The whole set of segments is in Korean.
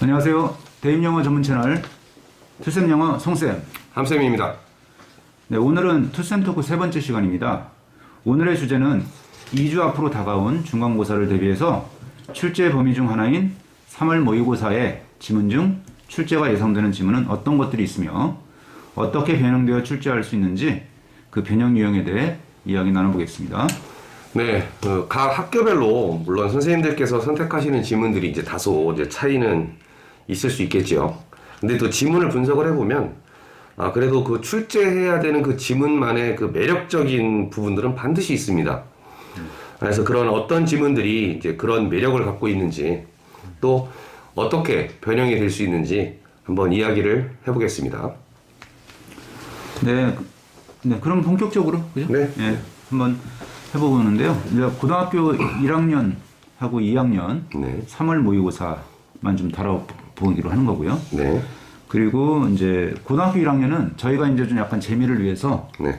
안녕하세요. 대입영어 전문 채널 투쌤영어 송쌤. 함쌤입니다. 네, 오늘은 투쌤 토크 세 번째 시간입니다. 오늘의 주제는 2주 앞으로 다가온 중간고사를 대비해서 출제 범위 중 하나인 3월 모의고사의 지문 중 출제가 예상되는 지문은 어떤 것들이 있으며 어떻게 변형되어 출제할 수 있는지 그 변형 유형에 대해 이야기 나눠보겠습니다. 네, 각 학교별로 물론 선생님들께서 선택하시는 지문들이 이제 다소 차이는 있을 수 있겠죠. 근데 또 지문을 분석을 해보면 그래도 그 출제해야 되는 그 지문만의 그 매력적인 부분들은 반드시 있습니다. 그래서 그런 어떤 지문들이 이제 그런 매력을 갖고 있는지 또 어떻게 변형이 될 수 있는지 한번 이야기를 해보겠습니다. 네, 그럼 본격적으로 그죠? 네. 한번 해보는데요. 이제 고등학교 1학년하고 2학년 네. 3월 모의고사만 좀 다뤄보기로 하는 거고요. 네. 그리고 이제 고등학교 1학년은 저희가 이제 좀 약간 재미를 위해서 네.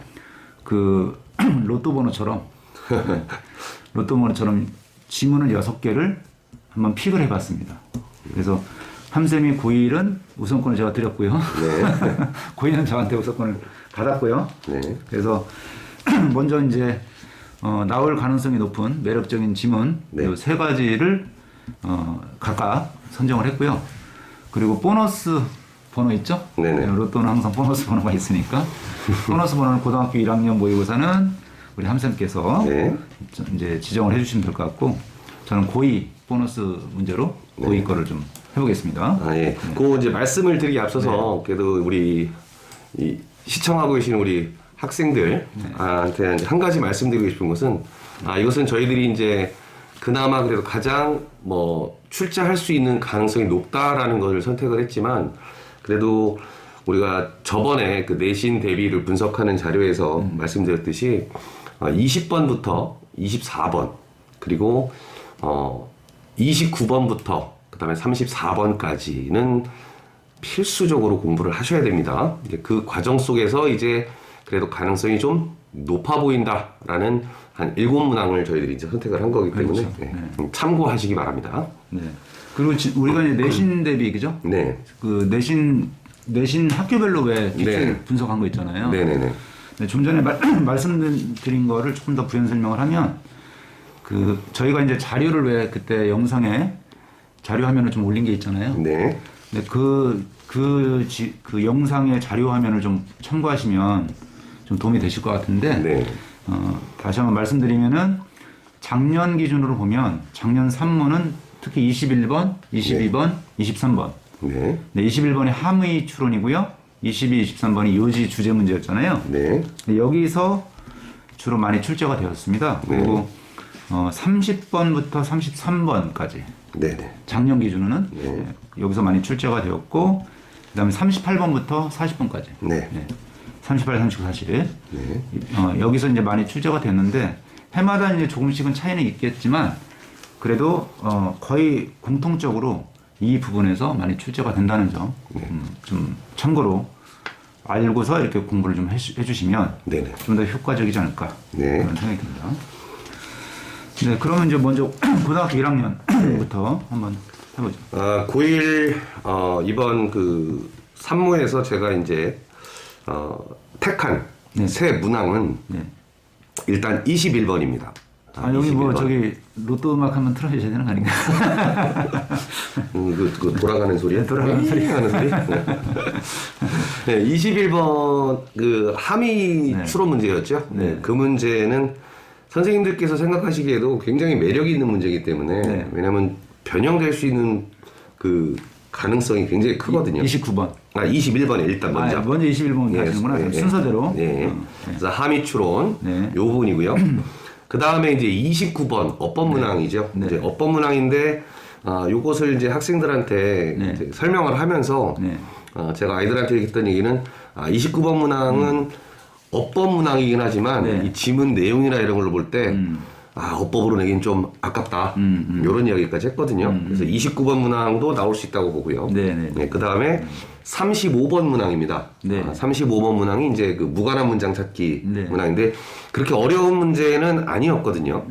그 로또 번호처럼 지문을 6개를 한번 픽을 해봤습니다. 그래서 함쌤이 고1은 우선권을 제가 드렸고요. 네. 고2는 저한테 우선권을 받았고요. 네. 그래서 먼저 이제 나올 가능성이 높은 매력적인 지문 네. 이 세 가지를 각각 선정을 했고요. 그리고 보너스 번호 있죠? 네네. 로또는 항상 보너스 번호가 있으니까 보너스 번호는 고등학교 1학년 모의고사는 우리 함쌤께서 네. 이제 지정을 해주시면 될 것 같고 저는 고2 보너스 문제로 고2 거를 좀 해보겠습니다. 예. 그 이제 말씀을 드리기 앞서서 그래도 우리 이 시청하고 계시는 우리 학생들한테 한 가지 말씀드리고 싶은 것은 이것은 저희들이 이제 그나마 그래도 가장 출제할 수 있는 가능성이 높다라는 것을 선택을 했지만 그래도 우리가 저번에 그 내신 대비를 분석하는 자료에서 말씀드렸듯이 20번부터 24번 그리고 29번부터 그다음에 34번까지는 필수적으로 공부를 하셔야 됩니다. 이제 그 과정 속에서 이제 그래도 가능성이 좀 높아 보인다라는 한 7문항을 저희들이 이제 선택을 한 거기 때문에 그렇죠. 네. 참고하시기 바랍니다. 네. 그리고 우리가 이제 내신 대비 그죠? 네. 그 내신 학교별로 왜 기출 네. 분석한 거 있잖아요. 네네네. 네, 좀 전에 말씀드린 거를 조금 더 부연 설명을 하면 그 저희가 이제 자료를 왜 그때 영상에 자료 화면을 좀 올린 게 있잖아요. 네. 근데 그 영상의 자료 화면을 좀 참고하시면 좀 도움이 되실 것 같은데 네. 다시 한번 말씀드리면은 작년 기준으로 보면 작년 3문은 특히 21번, 22번, 23번. 네. 네, 21번이 함의 추론이고요. 22, 23번이 요지 주제 문제였잖아요. 네. 근데 여기서 주로 많이 출제가 되었습니다. 그리고 30번부터 33번까지 네네. 작년 기준으로는 네. 여기서 많이 출제가 되었고 그다음에 38번부터 40번까지. 네. 38, 39, 40. 네. 여기서 이제 많이 출제가 됐는데 해마다 이제 조금씩은 차이는 있겠지만 그래도 거의 공통적으로 이 부분에서 많이 출제가 된다는 점 좀 참고로 알고서 이렇게 공부를 좀 해주시면 네네. 좀 더 효과적이지 않을까 네. 그런 생각이 듭니다. 네, 그러면 이제 먼저 고등학교 1학년부터 한번 해보죠. 고1 이번 그 산모에서 제가 이제 택한 네. 새 문항은 네. 일단 21번입니다. 여기 21번. 뭐 저기 로또 음악 한번 틀어주셔야 되는 거 아닌가? 그 돌아가는 소리야? 네, 돌아가는 소리. 하는 소리? 네, 21번 그 함의 네. 추론 문제였죠. 네. 그 문제는 선생님들께서 생각하시기에도 굉장히 매력이 있는 문제이기 때문에 네. 왜냐하면 변형될 수 있는 그 가능성이 굉장히 크거든요. 29번. 21번에 일단 먼저. 먼저 21번 가시는구나. 네, 순서대로. 네. 그래서 함의 추론 네. 요 부분이고요. 그 다음에 이제 29번 어법 문항이죠. 네. 이제 어법 문항인데 요것을 이제 학생들한테 네. 이제 설명을 하면서 네. 제가 아이들한테 했던 얘기는 29번 문항은 어법 문항이긴 하지만 네. 이 지문 내용이나 이런 걸로 볼 때 어법으로 내긴 좀 아깝다. 이런 이야기까지 했거든요. 그래서 29번 문항도 나올 수 있다고 보고요. 네네. 네, 그 다음에 35번 문항입니다. 네. 35번 문항이 이제 그 무관한 문장 찾기 네. 문항인데 그렇게 어려운 문제는 아니었거든요.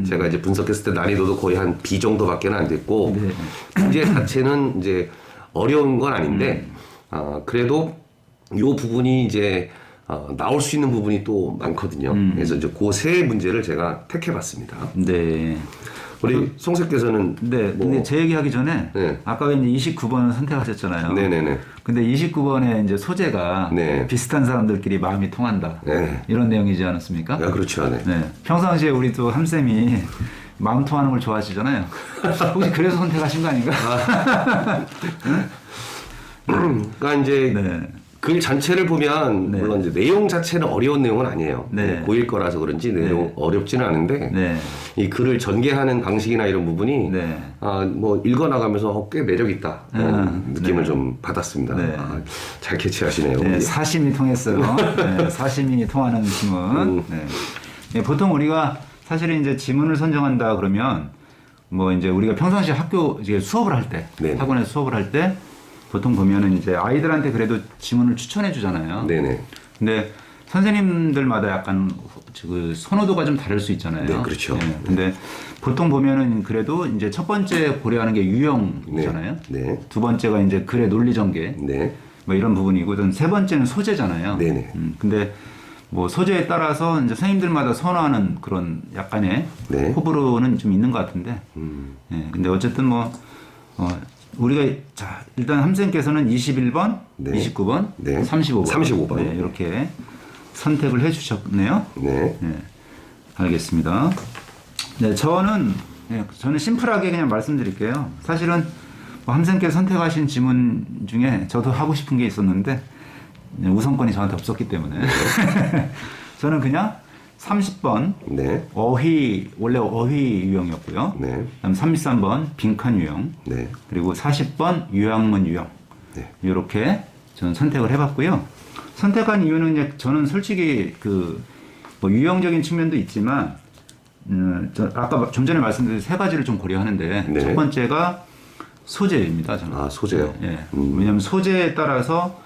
제가 이제 분석했을 때 난이도도 거의 한 B 정도밖에 안 됐고 네. 문제 자체는 이제 어려운 건 아닌데 그래도 요 부분이 이제 나올 수 있는 부분이 또 많거든요. 그래서 이제 그 세 문제를 제가 택해봤습니다. 네. 우리 송색께서는 네. 뭐 근데 제 얘기하기 전에 네. 아까 이제 29번을 선택하셨잖아요. 네네네. 근데 29번의 이제 소재가 네. 비슷한 사람들끼리 마음이 통한다. 네. 이런 내용이지 않았습니까? 그렇죠. 네. 네. 평상시에 우리 또 함쌤이 마음 통하는 걸 좋아하시잖아요. 혹시 그래서 선택하신 거 아닌가? 그러니까 이제 네. 글 전체를 보면 네. 물론 이제 내용 자체는 어려운 내용은 아니에요. 네. 고일 거라서 그런지 내용 어렵지는 않은데 네. 이 글을 전개하는 방식이나 이런 부분이 네. 뭐 읽어나가면서 꽤 매력 있다 느낌을 좀 받았습니다. 네. 잘 캐치하시네요. 네, 우리. 사심이 통했어요. 네, 사심이 통하는 지문. 네. 네, 보통 우리가 사실은 이제 지문을 선정한다 그러면 뭐 이제 우리가 평상시 학교 이제 수업을 할 때, 네. 학원에서 수업을 할 때 보통 보면은 이제 아이들한테 그래도 지문을 추천해 주잖아요. 네네. 근데 선생님들마다 약간 그 선호도가 좀 다를 수 있잖아요. 네, 그렇죠. 네, 근데 보통 보면은 그래도 이제 첫 번째 고려하는 게 유형이잖아요. 네. 두 번째가 이제 글의 논리 전개. 네. 뭐 이런 부분이고, 세 번째는 소재잖아요. 네네. 근데 뭐 소재에 따라서 이제 선생님들마다 선호하는 그런 약간의 네. 호불호는 좀 있는 것 같은데. 예, 근데 어쨌든 뭐 우리가 자 일단 함생께서는 21번, 네. 29번, 네. 35번, 35번. 네, 이렇게 선택을 해주셨네요. 네. 네, 알겠습니다. 네, 저는 심플하게 그냥 말씀드릴게요. 사실은 뭐 함생께서 선택하신 지문 중에 저도 하고 싶은 게 있었는데 우선권이 저한테 없었기 때문에 저는 그냥 30번 네. 원래 어휘 유형이었고요. 네. 그다음 33번 빈칸 유형, 네. 그리고 40번 요약문 유형. 네. 이렇게 저는 선택을 해봤고요. 선택한 이유는 이제 저는 솔직히 뭐 유형적인 측면도 있지만 저 아까 좀 전에 말씀드린 세 가지를 좀 고려하는데 네. 첫 번째가 소재입니다. 저는. 소재요. 예. 왜냐하면 소재에 따라서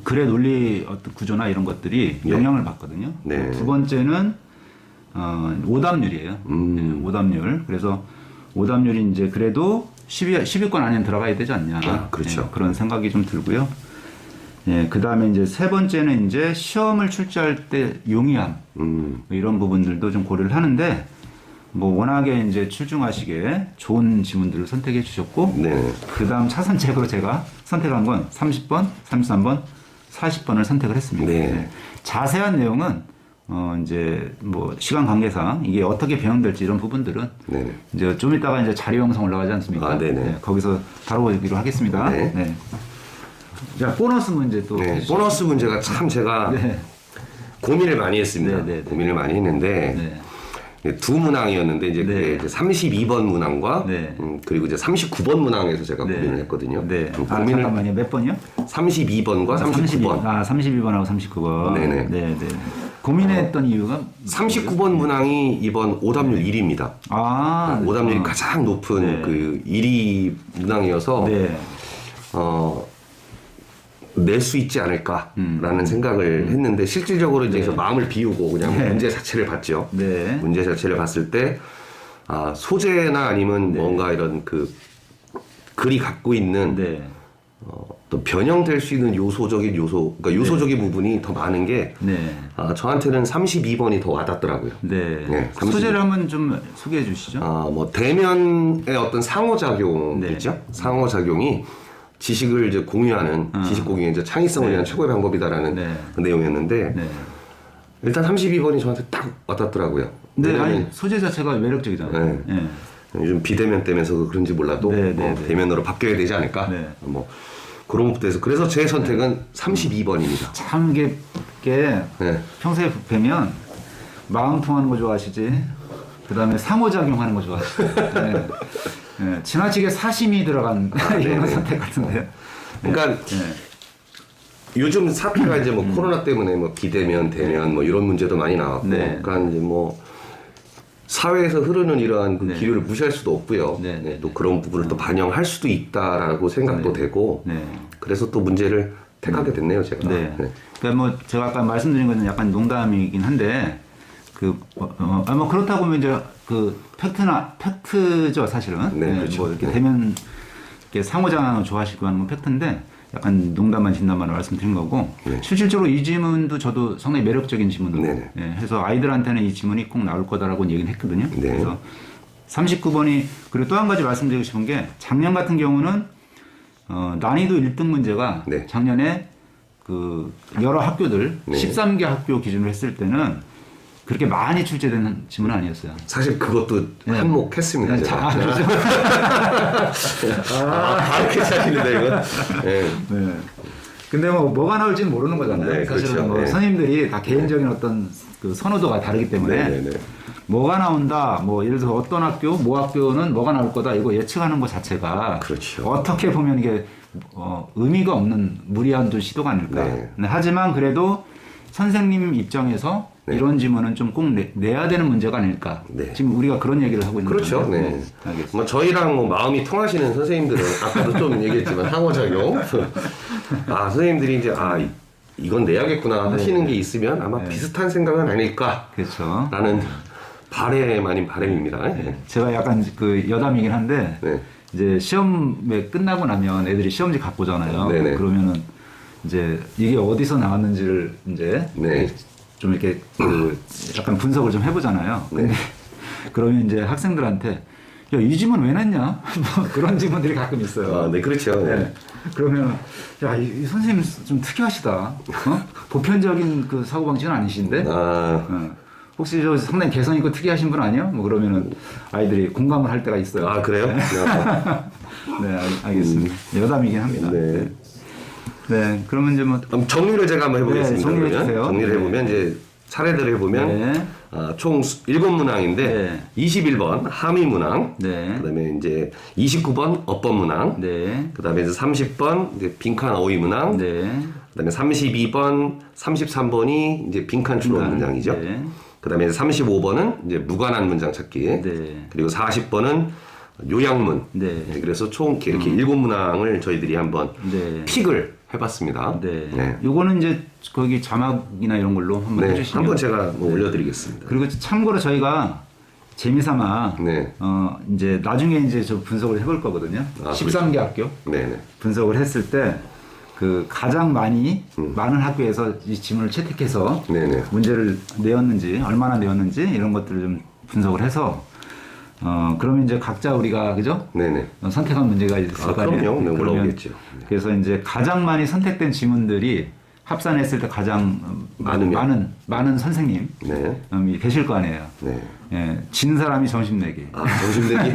글의 논리 어떤 구조나 이런 것들이 네. 영향을 받거든요. 네. 두 번째는 오답률이에요. 예, 오답률. 그래서 오답률이 이제 그래도 10위권 안에 들어가야 되지 않냐. 그렇죠. 예, 그런 생각이 좀 들고요. 예, 그 다음에 이제 세 번째는 이제 시험을 출제할 때 용이함. 이런 부분들도 좀 고려를 하는데, 뭐 워낙에 이제 출중하시게 좋은 지문들을 선택해 주셨고, 네. 그 다음 차선책으로 제가 선택한 건 30번, 33번, 40번을 선택을 했습니다. 네. 예, 자세한 내용은 이제 뭐 시간 관계상 이게 어떻게 배운될지 이런 부분들은 네. 이제 좀 이따가 이제 자료 영상 올라가지 않습니까? 네네. 네, 거기서 다뤄보기로 하겠습니다. 네. 네. 자, 보너스 문제 또. 네. 해주시죠. 보너스 문제가 참 제가 네. 고민을 많이 했습니다. 네, 네, 네. 고민을 많이 했는데 네. 두 문항이었는데 이제 네. 그게 이제 32번 문항과 네. 그리고 이제 39번 문항에서 제가 네. 고민을 했거든요. 네. 좀 아, 고민을 잠깐만요. 몇 번이요? 32번과 39번. 32번하고 39번. 네네. 네, 네. 고민했던 이유가 39번 문항이 이번 오답률 1위입니다. 오답률이 가장 높은 네. 그 1위 문항이어서 네. 낼 수 있지 않을까라는 생각을 했는데 실질적으로 이제 그래서 마음을 비우고 그냥 네. 문제 자체를 봤죠. 네. 문제 자체를 봤을 때 소재나 아니면 네. 뭔가 이런 그 글이 갖고 있는 네. 또 변형될 수 있는 그러니까 요소적인 부분이 더 많은 게 네. 저한테는 32번이 더 와닿더라고요. 네. 네, 그 소재를 한번 좀 소개해 주시죠. 뭐 대면의 어떤 상호작용이죠. 네. 상호작용이 지식을 이제 공유하는 지식 공유의 이제 창의성을 위한 최고의 방법이다라는 네. 그 내용이었는데 네. 일단 32번이 저한테 딱 와닿더라고요. 네, 왜냐면 아니 소재 자체가 매력적이잖아요. 네. 네. 요즘 비대면 때문에 그런지 몰라도 네, 네, 네. 대면으로 바뀌어야 되지 않을까. 네. 뭐 그런 부분에서 그래서 제 선택은 32번입니다. 참 이게 네. 평소에 뵈면 마음 통하는 거 좋아하시지. 그다음에 상호작용하는 거 좋아하시지. 네. 네. 지나치게 사심이 들어간 이런 네. 선택 같은데요. 그러니까 네. 요즘 사태가 이제 뭐 코로나 때문에 뭐 비대면, 대면 뭐 이런 문제도 많이 나왔고, 네. 그러니까 이제 뭐 사회에서 흐르는 이러한 그 네. 기류를 무시할 수도 없고요. 네, 네, 또 그런 부분을 또 반영할 수도 있다라고 생각도 되고 네. 그래서 또 문제를 택하게 됐네요, 제가. 네. 그러니까 뭐 제가 아까 말씀드린 것은 약간 농담이긴 한데 뭐 그렇다고 하면 이제 그 팩트죠 사실은. 네, 그렇죠. 뭐 이렇게 네. 되면 이렇게 상호작용을 좋아하시고 하는 건 팩트인데 약간 농담만 진담만 말씀드린 거고 네. 실질적으로 이 지문도 저도 상당히 매력적인 지문으로 네네. 해서 아이들한테는 이 지문이 꼭 나올 거다라고 얘기는 했거든요. 네. 그래서 39번이 그리고 또 한 가지 말씀드리고 싶은 게 작년 같은 경우는 난이도 1등 문제가 네. 작년에 그 여러 학교들 네. 13개 학교 기준으로 했을 때는 그렇게 많이 출제되는 지문은 아니었어요. 사실 그것도 네. 한몫했습니다. 네, 제가. 그렇죠. 다 이렇게 하시는데 이거. 네. 네. 근데 뭐가 나올지는 모르는 거잖아요. 네, 사실은 그렇죠. 뭐 네. 선생님들이 다 개인적인 어떤 그 선호도가 다르기 때문에 네, 네, 네. 뭐가 나온다, 뭐 예를 들어서 어떤 학교, 모 학교는 뭐가 나올 거다 이거 예측하는 것 자체가 그렇죠. 어떻게 보면 이게 의미가 없는 무리한 좀 시도가 아닐까. 네. 네, 하지만 그래도 선생님 입장에서 네. 이런 지문은 좀 꼭 내야 되는 문제가 아닐까. 네. 지금 우리가 그런 얘기를 하고 있는 그렇죠. 거잖아요. 네. 알겠습니다. 뭐 저희랑 뭐 마음이 통하시는 선생님들은 아까도 좀 얘기했지만 상호작용. 선생님들이 이제 이건 내야겠구나 하시는 게 있으면 아마 비슷한 생각은 아닐까라는 그렇죠. 바램 아닌 바램입니다. 네. 제가 약간 그 여담이긴 한데 네. 이제 시험에 끝나고 나면 애들이 시험지 갖고 오잖아요. 네네. 그러면은 이제 이게 어디서 나왔는지를 이제 네. 좀 이렇게 그 약간 분석을 좀 해보잖아요. 네. 근데 그러면 이제 학생들한테 야, 이 지문 왜 냈냐? 뭐 그런 지문들이 가끔 있어요. 네, 그렇죠. 네. 네. 그러면 야, 이 선생님 좀 특이하시다. 보편적인 그 사고방식은 아니신데? 혹시 저 상당히 개성 있고 특이하신 분 아니요? 뭐 그러면은 아이들이 공감을 할 때가 있어요. 그래요? 네, 알겠습니다. 여담이긴 합니다. 네. 네, 그러면 이제 뭐 그럼 정리를 제가 한번 해보겠습니다. 네, 정리해 그러면. 주세요. 정리를 네. 해보면 이제 차례대로 해보면 네. 총 7문항인데 네. 21번 함의문항, 네. 그다음에 이제 29번 어법문항, 네. 그다음에 이제 30번 이제 빈칸 어휘문항, 네. 그다음에 32번, 33번이 이제 빈칸 추론 문장이죠. 네. 그다음에 이제 35번은 이제 무관한 문장 찾기, 네. 그리고 40번은 요약문. 네. 그래서 총 이렇게 7문항을 저희들이 한번 네. 픽을 해봤습니다. 네. 요거는 이제 거기 자막이나 이런 걸로 한번 네, 해주시면. 한번 제가 뭐 올려드리겠습니다. 그리고 참고로 저희가 재미삼아 네. 이제 나중에 이제 저 분석을 해볼 거거든요. 13개 학교 네네. 분석을 했을 때 그 가장 많은 학교에서 이 지문을 채택해서 네네. 문제를 내었는지 얼마나 내었는지 이런 것들을 좀 분석을 해서 그러면 이제 각자 우리가 그죠? 네네. 선택한 문제가 있을 거 아니에요. 그럼요. 네, 그러면 올라오겠죠. 네. 그래서 이제 가장 많이 선택된 지문들이 합산했을 때 가장 많으면. 많은 선생님이 네. 계실 거 아니에요. 네. 예, 진 사람이 점심 내기. 점심 내기?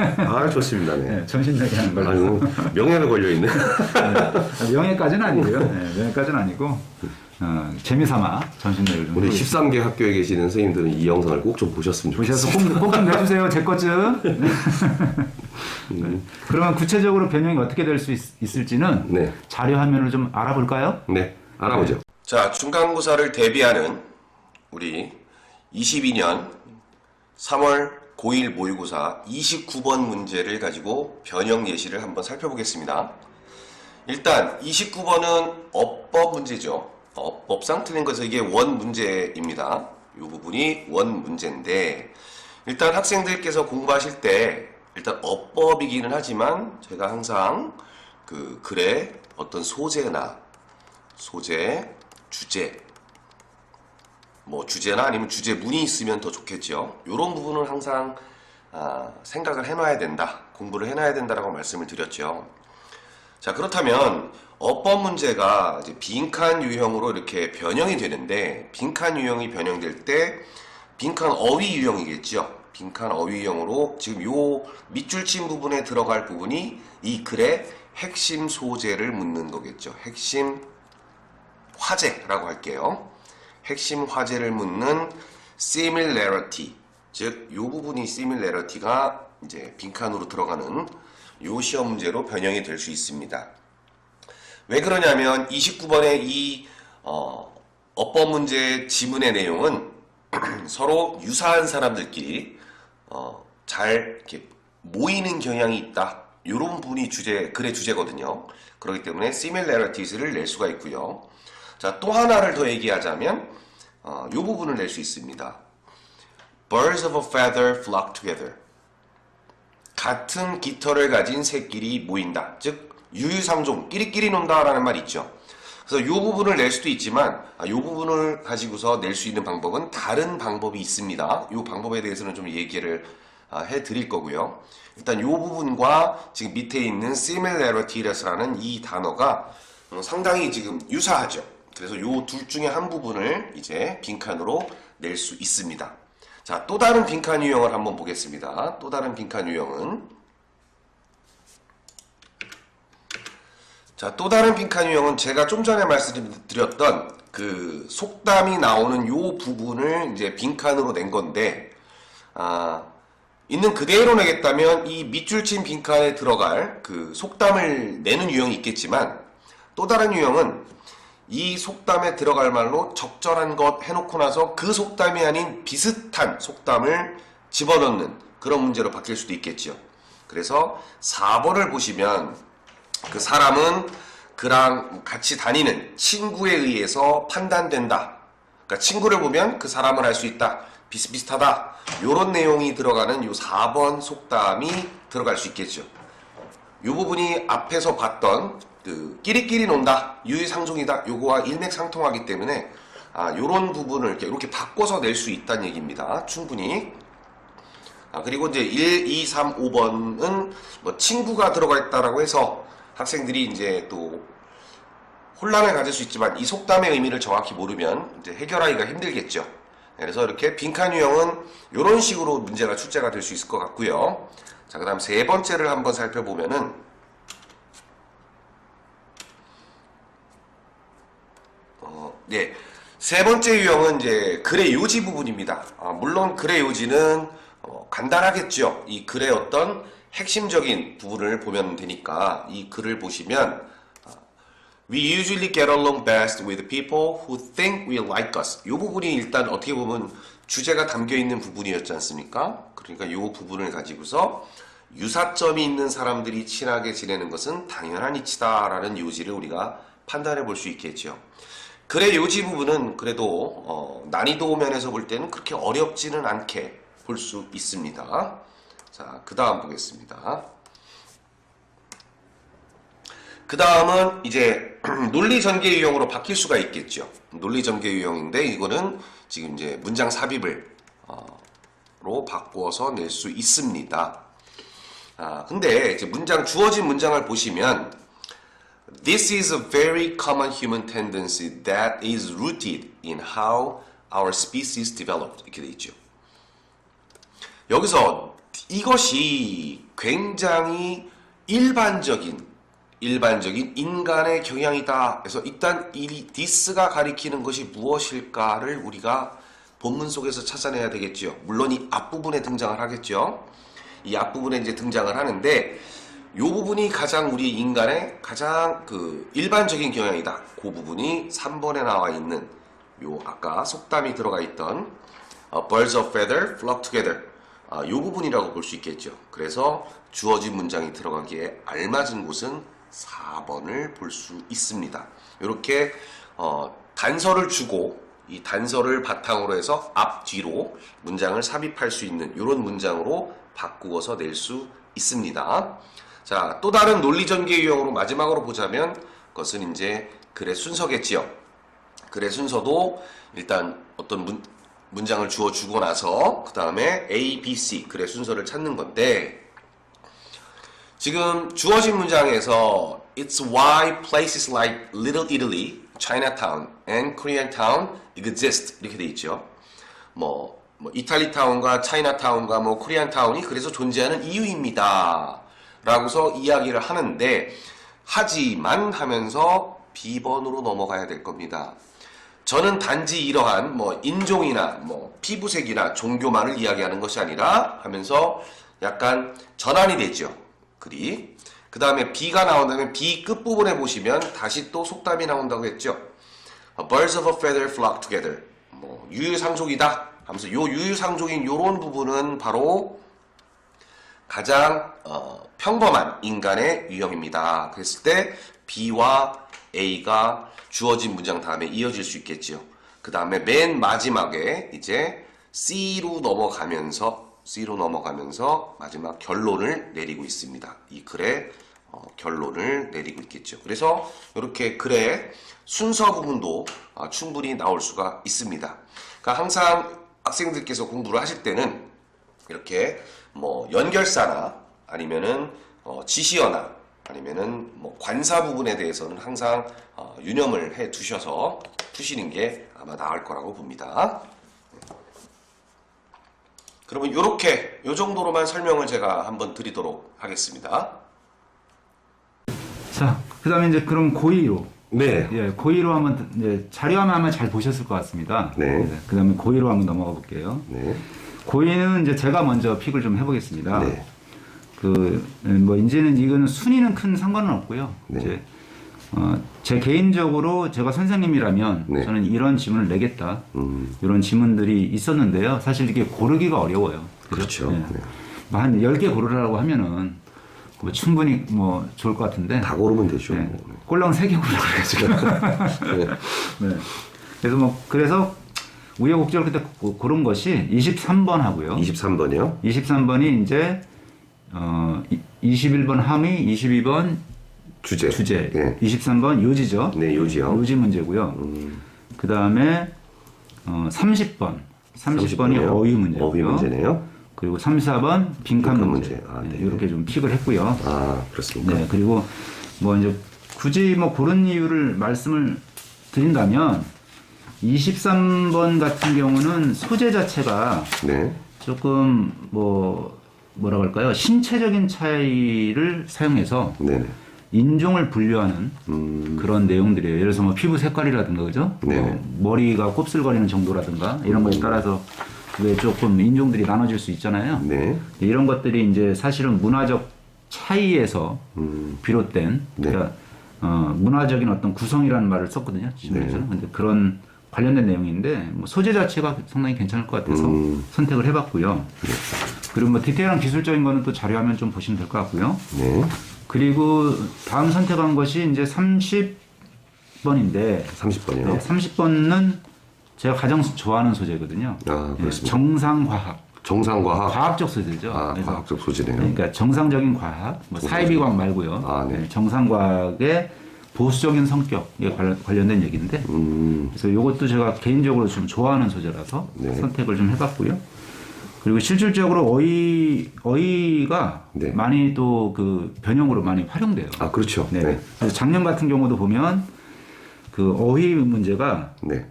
좋습니다. 네. 네, 점심 내기 하는 걸로. 아유, 명예가 걸려있네. 네, 명예까지는 아니고요. 네, 명예까지는 아니고 재미삼아 점심 내기를 좀 우리 하고 13개 학교에 계시는 선생님들은 이 영상을 꼭 좀 보셨으면 좋겠어요. 보셔서 꼭 좀 내주세요. 제 것 좀. 네. 그러면 구체적으로 변형이 어떻게 될 수 있을지는 네. 자료 화면을 좀 알아볼까요? 네, 알아보죠. 자, 중간고사를 대비하는 우리 22년 3월 고1 모의고사 29번 문제를 가지고 변형 예시를 한번 살펴보겠습니다. 일단 29번은 어법 문제죠. 어법상 틀린 것에서 이게 원 문제입니다. 이 부분이 원 문제인데 일단 학생들께서 공부하실 때 일단 어법이기는 하지만 제가 항상 그 글의 어떤 소재나 소재, 주제 뭐 주제나 아니면 주제문이 있으면 더 좋겠죠. 이런 부분을 항상 생각을 해놔야 된다. 공부를 해놔야 된다라고 말씀을 드렸죠. 자, 그렇다면 어법 문제가 이제 빈칸 유형으로 이렇게 변형이 되는데 빈칸 유형이 변형될 때 빈칸 어휘 유형이겠죠. 빈칸 어휘 유형으로 지금 요 밑줄 친 부분에 들어갈 부분이 이 글의 핵심 소재를 묻는 거겠죠. 핵심 화제라고 할게요. 핵심 화제를 묻는 similarity, 즉 이 부분이 similarity가 이제 빈칸으로 들어가는 요 시험 문제로 변형이 될 수 있습니다. 왜 그러냐면 29번의 이 어법 문제 지문의 내용은 서로 유사한 사람들끼리 잘 이렇게 모이는 경향이 있다. 이런 부분이 글의 주제거든요. 그렇기 때문에 similarieties를 낼 수가 있고요. 자, 또 하나를 더 얘기하자면 이 부분을 낼 수 있습니다. Birds of a feather flock together. 같은 깃털을 가진 새끼리 모인다. 즉 유유상종, 끼리끼리 논다라는 말이 있죠. 그래서 이 부분을 낼 수도 있지만 이 부분을 가지고서 낼 수 있는 방법은 다른 방법이 있습니다. 이 방법에 대해서는 좀 얘기를 해드릴 거고요. 일단 이 부분과 지금 밑에 있는 similarities라는 이 단어가 상당히 지금 유사하죠. 그래서 이 둘 중에 한 부분을 이제 빈칸으로 낼 수 있습니다. 자, 또 다른 빈칸 유형을 한번 보겠습니다. 또 다른 빈칸 유형은 또 다른 빈칸 유형은 제가 좀 전에 말씀드렸던 그 속담이 나오는 요 부분을 이제 빈칸으로 낸 건데, 있는 그대로 내겠다면 이 밑줄 친 빈칸에 들어갈 그 속담을 내는 유형이 있겠지만, 또 다른 유형은 이 속담에 들어갈 말로 적절한 것 해놓고 나서 그 속담이 아닌 비슷한 속담을 집어넣는 그런 문제로 바뀔 수도 있겠죠. 그래서 4번을 보시면 그 사람은 그랑 같이 다니는 친구에 의해서 판단된다. 그러니까 친구를 보면 그 사람을 알 수 있다. 비슷비슷하다. 이런 내용이 들어가는 요 4번 속담이 들어갈 수 있겠죠. 이 부분이 앞에서 봤던 그 끼리끼리 논다, 유유상종이다, 요거와 일맥상통하기 때문에 요런 부분을 이렇게 바꿔서 낼 수 있다는 얘기입니다. 충분히. 그리고 이제 1, 2, 3, 5번은 뭐 친구가 들어가 있다라고 해서 학생들이 이제 또 혼란을 가질 수 있지만 이 속담의 의미를 정확히 모르면 이제 해결하기가 힘들겠죠. 그래서 이렇게 빈칸 유형은 이런 식으로 문제가 출제가 될 수 있을 것 같고요. 자, 그 다음 세 번째를 한번 살펴보면은 네, 세 번째 유형은 이제 글의 요지 부분입니다. 물론 글의 요지는 간단하겠죠. 이 글의 어떤 핵심적인 부분을 보면 되니까 이 글을 보시면 We usually get along best with people who think we like us. 이 부분이 일단 어떻게 보면 주제가 담겨 있는 부분이었지 않습니까? 그러니까 이 부분을 가지고서 유사점이 있는 사람들이 친하게 지내는 것은 당연한 이치다라는 요지를 우리가 판단해 볼 수 있겠죠. 글의 요지 부분은 그래도 난이도 면에서 볼 때는 그렇게 어렵지는 않게 볼 수 있습니다. 자, 그 다음 보겠습니다. 그 다음은 이제 논리 전개 유형으로 바뀔 수가 있겠죠. 논리 전개 유형인데 이거는 지금 이제 문장 삽입을 로 바꾸어서 낼 수 있습니다. 근데 이제 주어진 문장을 보시면 This is a very common human tendency that is rooted in how our species developed. 이렇게 돼 있죠. 여기서 이것이 굉장히 일반적인 인간의 경향이다. 그래서 일단 이 this가 가리키는 것이 무엇일까를 우리가 본문 속에서 찾아내야 되겠죠. 물론 이 앞부분에 등장을 하겠죠. 이 앞부분에 이제 등장을 하는데 이 부분이 우리 인간의 가장 그 일반적인 경향이다. 그 부분이 3번에 나와 있는 요 아까 속담이 들어가 있던 Birds of feather flock together. 이 부분이라고 볼 수 있겠죠. 그래서 주어진 문장이 들어가기에 알맞은 곳은 4번을 볼 수 있습니다. 이렇게 단서를 주고 이 단서를 바탕으로 해서 앞뒤로 문장을 삽입할 수 있는 이런 문장으로 바꾸어서 낼 수 있습니다. 자, 또 다른 논리 전개 유형으로 마지막으로 보자면 그것은 이제 글의 순서겠지요. 글의 순서도 일단 어떤 문장을 주어주고 나서 그 다음에 A, B, C 글의 순서를 찾는 건데 지금 주어진 문장에서 It's why places like Little Italy, Chinatown, and Koreatown exist 이렇게 돼 있죠. 뭐 이탈리타운과 차이나타운과 코리안타운이 그래서 존재하는 이유입니다. 라고서 이야기를 하는데 하지만 하면서 B번으로 넘어가야 될 겁니다. 저는 단지 이러한 인종이나 피부색이나 종교만을 이야기하는 것이 아니라 하면서 약간 전환이 되죠. 글이. 그 다음에 B가 나온다면 B 끝부분에 보시면 다시 또 속담이 나온다고 했죠. Birds of a feather flock together. 유유상종이다. 하면서 요 유유상종인 요런 부분은 바로 가장 평범한 인간의 유형입니다. 그랬을 때 B와 A가 주어진 문장 다음에 이어질 수 있겠죠. 그 다음에 맨 마지막에 이제 C로 넘어가면서 마지막 결론을 내리고 있습니다. 이 글의 결론을 내리고 있겠죠. 그래서 이렇게 글의 순서 부분도 충분히 나올 수가 있습니다. 그러니까 항상 학생들께서 공부를 하실 때는 이렇게 뭐 연결사나 아니면은 지시어나 아니면은 뭐 관사 부분에 대해서는 항상 유념을 해 두셔서 푸시는 게 아마 나을 거라고 봅니다. 그러면 요렇게 요 정도로만 설명을 제가 한번 드리도록 하겠습니다. 자, 그다음에 이제 그럼 고2로 네. 예, 고2로 한번 이제 자료화면 아마 잘 보셨을 것 같습니다. 네. 그다음에 고2로 한번 넘어가 볼게요. 네. 고2는 이제 제가 먼저 픽을 좀 해보겠습니다. 네. 뭐 이제는 이거는 순위는 큰 상관은 없고요. 네. 이제 제 개인적으로 제가 선생님이라면 네. 저는 이런 지문을 내겠다. 이런 지문들이 있었는데요. 사실 이게 고르기가 어려워요. 그렇죠. 예. 네. 뭐 한 10개 고르라고 하면은 뭐 충분히 뭐 좋을 것 같은데. 다 고르면 되죠. 네. 꼴랑 3개 고르라고 그랬어요. 네. 네. 그래서 우여곡절 그때 고른 것이 23번 하고요. 23번이요? 23번이 이제 21번 함의, 22번 주제. 예. 23번 요지죠. 네, 요지요. 요지 문제고요. 그 다음에 30번이 30번이요? 어휘 문제고요. 어휘 문제네요. 그리고 34번 빈칸 문제. 아, 네. 이렇게 좀 픽을 했고요. 아, 그렇습니까? 네, 그리고 뭐 이제 굳이 뭐 고른 이유를 말씀을 드린다면 23번 같은 경우는 소재 자체가 네. 조금 뭐라고 할까요? 신체적인 차이를 사용해서 네네. 인종을 분류하는 그런 내용들이에요. 예를 들어서 뭐 피부 색깔이라든가 그죠? 네네. 머리가 곱슬거리는 정도라든가 이런 거에 따라서 왜 조금 인종들이 나눠질 수 있잖아요. 네. 이런 것들이 이제 사실은 문화적 차이에서 비롯된 네. 그러니까 문화적인 어떤 구성이라는 말을 썼거든요. 지문에서는. 근데 그런 관련된 내용인데 뭐 소재 자체가 상당히 괜찮을 것 같아서 선택을 해봤고요. 그리고 뭐 디테일한 기술적인 거는 또 자료화면 좀 보시면 될 것 같고요. 네. 그리고 다음 선택한 것이 이제 30번인데 30번이요. 30번은 제가 가장 좋아하는 소재거든요. 아, 그렇습니다. 정상과학. 정상과학. 과학적 소재죠. 아, 그래서 과학적 소재네요. 그러니까 정상적인 과학, 뭐 사이비과학 말고요. 아, 네. 정상과학의 보수적인 성격에 관련된 얘기인데, 그래서 이것도 제가 개인적으로 좀 좋아하는 소재라서 네. 선택을 좀 해봤고요. 그리고 실질적으로 어휘가 네. 많이 또 그 변형으로 많이 활용돼요. 아, 그렇죠. 네. 네. 그래서 작년 같은 경우도 보면 그 어휘 문제가 네.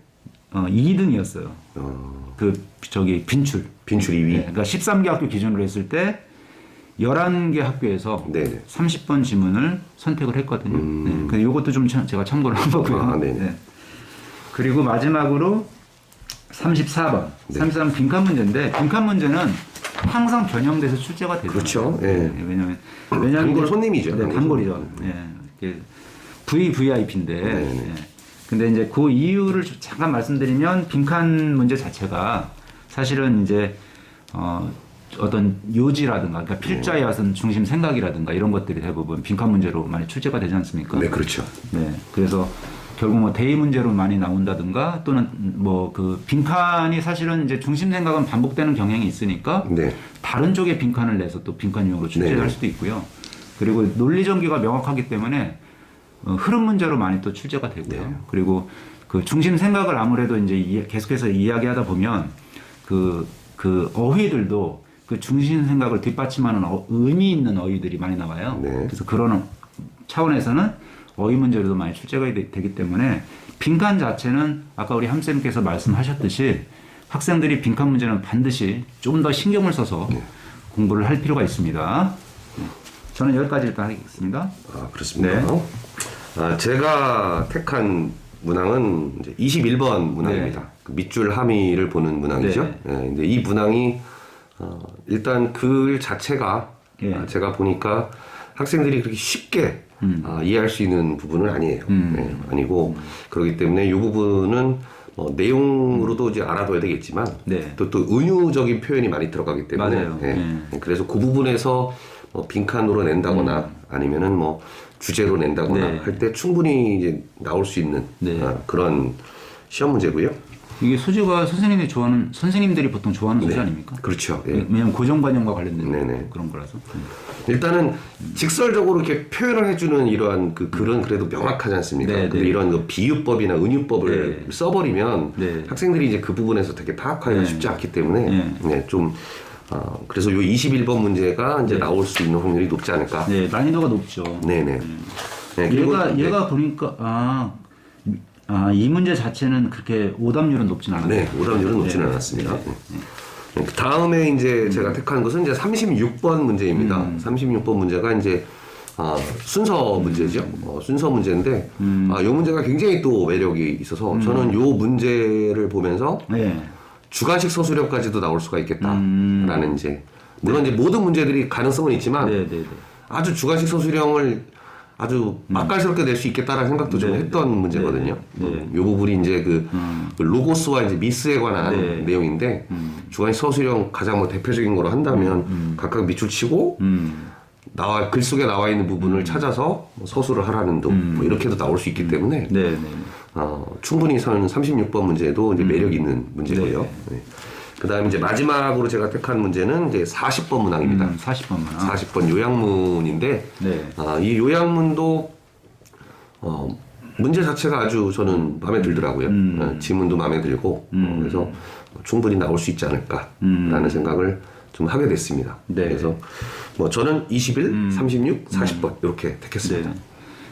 2등이었어요. 빈출. 빈출 2위. 네, 그러니까 13개 학교 기준으로 했을 때 11개 학교에서 네네. 30번 지문을 선택을 했거든요. 네, 그래서 이것도 좀 제가 참고를 한 거고요. 아, 네네. 네. 그리고 마지막으로 34번. 네. 34번 빈칸 문제인데 빈칸 문제는 항상 변형돼서 출제가 되죠. 그렇죠. 예. 네, 왜냐면 단골 손님이죠. 네, 단골이죠. 네. VVIP인데. 네네. 네. 근데 이제 그 이유를 잠깐 말씀드리면 빈칸 문제 자체가 사실은 이제 어떤 요지라든가 그러니까 필자의 어떤 중심 생각이라든가 이런 것들이 대부분 빈칸 문제로 많이 출제가 되지 않습니까? 네, 그렇죠. 네. 그래서 결국 뭐 대의 문제로 많이 나온다든가 또는 뭐 그 빈칸이 사실은 이제 중심 생각은 반복되는 경향이 있으니까 네. 다른 쪽에 빈칸을 내서 또 빈칸 유형으로 출제를 네. 할 수도 있고요. 그리고 논리 전개가 명확하기 때문에 흐름 문제로 많이 또 출제가 되고요. 네. 그리고 그 중심 생각을 아무래도 이제 계속해서 이야기하다 보면 그 어휘들도 그 중심 생각을 뒷받침하는 의미 있는 어휘들이 많이 나와요. 네. 그래서 그런 차원에서는 어휘 문제로도 많이 출제가 되기 때문에 빈칸 자체는 아까 우리 함쌤께서 말씀하셨듯이 학생들이 빈칸 문제는 반드시 좀 더 신경을 써서 공부를 할 필요가 있습니다. 저는 여기까지 일단 하겠습니다. 아, 그렇습니다. 네. 아, 제가 택한 문항은 이제 21번 문항입니다. 네. 그 밑줄 함의를 보는 문항이죠. 네. 예, 근데 이 문항이 일단 글 자체가 예. 제가 보니까 학생들이 그렇게 쉽게 이해할 수 있는 부분은 아니에요. 예, 아니고 그렇기 때문에 이 부분은 내용으로도 이제 알아둬야 되겠지만 네. 또 은유적인 표현이 많이 들어가기 때문에 맞아요. 그래서 그 부분에서 빈칸으로 낸다거나 아니면은 뭐 주제로 낸다거나 네. 할 때 충분히 이제 나올 수 있는 네. 그런 시험 문제고요. 이게 소재가 선생님들이 보통 좋아하는 소재 아닙니까? 그렇죠. 예. 왜냐면 고정관념과 관련된 네네. 그런 거라서. 일단은 직설적으로 이렇게 표현을 해주는 이러한 그 글은 그래도 명확하지 않습니까? 네, 근데 네. 이런 그 비유법이나 은유법을 네. 써버리면 네. 학생들이 이제 그 부분에서 되게 파악하기가 네. 쉽지 않기 때문에 네. 좀 그래서 요 21번 문제가 이제 나올 수 있는 확률이 높지 않을까? 네, 난이도가 높죠. 네네. 네, 그리고 얘가 보니까 이 문제 자체는 그렇게 오답률은 높진 않아요. 네, 오답률은 높지는 않았습니다. 네. 그 다음에 이제 제가 택한 것은 이제 36번 문제입니다. 36번 문제가 이제 순서 문제죠. 순서 문제인데 요 문제가 굉장히 또 매력이 있어서 저는 요 문제를 보면서 네. 주관식 서술형까지도 나올 수가 있겠다라는 이제 물론 이제 모든 문제들이 가능성은 있지만 네, 네, 네. 아주 주관식 서술형을 아주 맛깔스럽게 낼 수 있겠다라는 생각도 좀 네, 했던 네, 문제거든요. 네. 이 부분이 이제 그 로고스와 이제 미스에 관한 네. 내용인데 주관식 서술형 가장 뭐 대표적인 거로 한다면 각각 밑줄 치고 글 속에 나와 있는 부분을 찾아서 뭐 서술을 하라는 등 뭐 이렇게도 나올 수 있기 때문에 네, 네. 충분히 선 36번 문제도 이제 매력 있는 문제고요. 네. 그다음에 이제 마지막으로 제가 택한 문제는 이제 40번 문항입니다. 40번 문항. 40번 요약문인데 네. 이 요약문도 문제 자체가 아주 저는 마음에 들더라고요. 지문도 마음에 들고 그래서 충분히 나올 수 있지 않을까라는 생각을 좀 하게 됐습니다. 네. 그래서 뭐 저는 21, 36, 40번 이렇게 택했습니다. 네.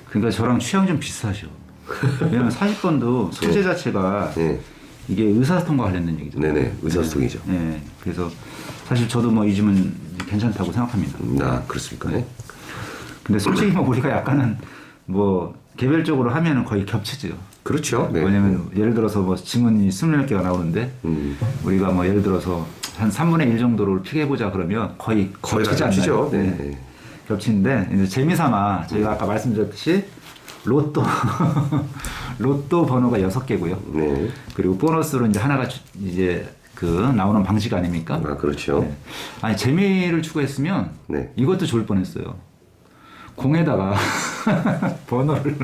그러니까 저랑 취향이 좀 비슷하죠. 왜냐면 40번도 소재 자체가 네. 이게 의사소통과 관련된 얘기잖아요. 네네 의사소통이죠. 네. 그래서 사실 저도 뭐 이 질문 괜찮다고 생각합니다. 그렇습니까? 네. 근데 솔직히 뭐 우리가 약간은 뭐 개별적으로 하면은 거의 겹치죠. 그렇죠. 네. 왜냐면 예를 들어서 뭐 지문이 20개가 나오는데 우리가 뭐 예를 들어서 한 3분의 1 정도를 픽해보자 그러면 거의 다 겹치지 겹치죠. 않나요? 네. 네. 겹치는데 이제 재미삼아 저희가 아까 말씀드렸듯이 로또 로또 번호가 6개고요. 네. 그리고 보너스로 이제 하나가 이제 그 나오는 방식 아닙니까? 그렇죠. 네. 아니 재미를 추구했으면 네. 이것도 좋을 뻔했어요. 공에다가 번호를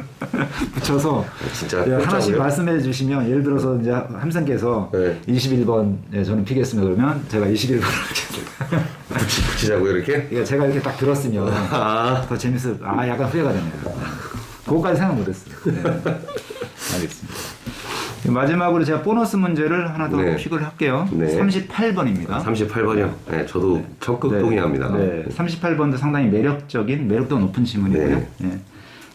붙여서 진짜 예, 하나씩 깜짝이야. 말씀해 주시면 예를 들어서 이제 함생께서 네. 21번 저는 피겠습니다 그러면 제가 21번을 붙이자고요 이렇게? 그러니까 제가 이렇게 딱 들었으면 더 재밌을 약간 후회가 되네요. 그거까지 생각 못했어요. 네. 알겠습니다. 마지막으로 제가 보너스 문제를 하나 더 네. 픽을 할게요. 네. 38번입니다. 38번이요? 네, 저도 적극 동의합니다. 네. 38번도 상당히 매력도가 높은 지문이고요. 네. 네.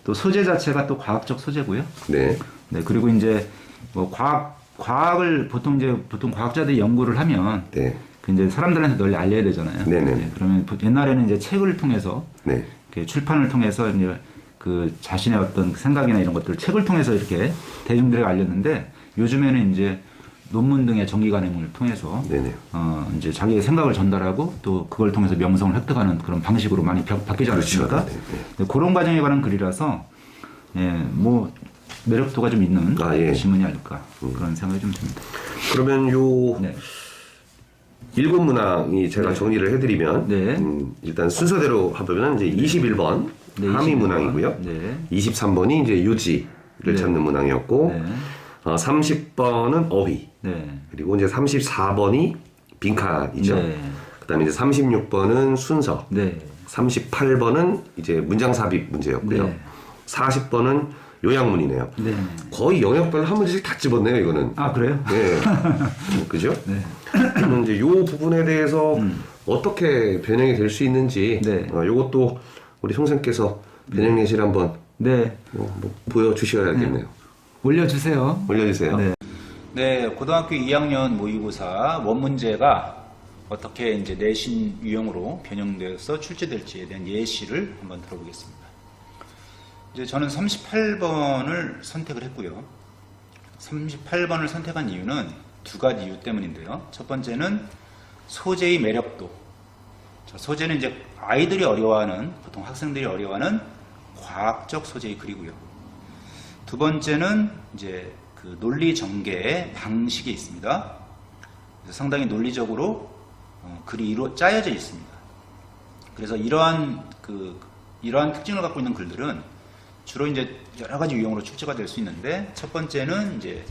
또 소재 자체가 또 과학적 소재고요. 네. 네. 그리고 이제 뭐 과학을 보통 과학자들이 연구를 하면 네. 그 이제 사람들한테 널리 알려야 되잖아요. 네네. 네. 그러면 옛날에는 이제 책을 통해서 네. 이렇게 출판을 통해서 이제 그 자신의 어떤 생각이나 이런 것들을 책을 통해서 이렇게 대중들에게 알렸는데 요즘에는 이제 논문 등의 정기 관행을 통해서 네네. 이제 자기의 생각을 전달하고 또 그걸 통해서 명성을 획득하는 그런 방식으로 많이 바뀌지 않았습니까? 그렇죠. 네, 그런 과정에 관한 글이라서 뭐 매력도가 좀 있는 예. 질문이 아닐까 그런 생각이 좀 듭니다. 그러면 요 네. 일곱 문항이 제가 정리를 해드리면 네. 일단 순서대로 하면 이제 21번 네, 함의 21번. 문항이고요. 네. 23번이 이제 유지를 네. 찾는 문항이었고 네. 30번은 어휘 네. 그리고 이제 34번이 빈칸이죠. 네. 그다음에 이제 36번은 순서, 네. 38번은 이제 문장 삽입 문제였고요. 네. 40번은 요약문이네요. 네. 거의 영역별로 한 문제씩 다 집었네요, 이거는. 그래요? 네. 그죠? 네. 그러면 이제 요 부분에 대해서 어떻게 변형이 될 수 있는지, 네. 요것도 우리 송생께서 변형 예시를 한번 네. 뭐 보여주셔야겠네요. 올려주세요. 올려주세요. 네. 네, 고등학교 2학년 모의고사 원문제가 어떻게 이제 내신 유형으로 변형되어서 출제될지에 대한 예시를 한번 들어보겠습니다. 이제 저는 38번을 선택을 했고요. 38번을 선택한 이유는 두 가지 이유 때문인데요. 첫 번째는 소재의 매력도. 소재는 이제 아이들이 어려워하는, 보통 학생들이 어려워하는 과학적 소재의 글이고요. 두 번째는 이제 그 논리 전개의 방식이 있습니다. 그래서 상당히 논리적으로 글이 짜여져 있습니다. 그래서 이러한 특징을 갖고 있는 글들은 주로 이제 여러 가지 유형으로 출제가 될 수 있는데, 첫 번째는 이제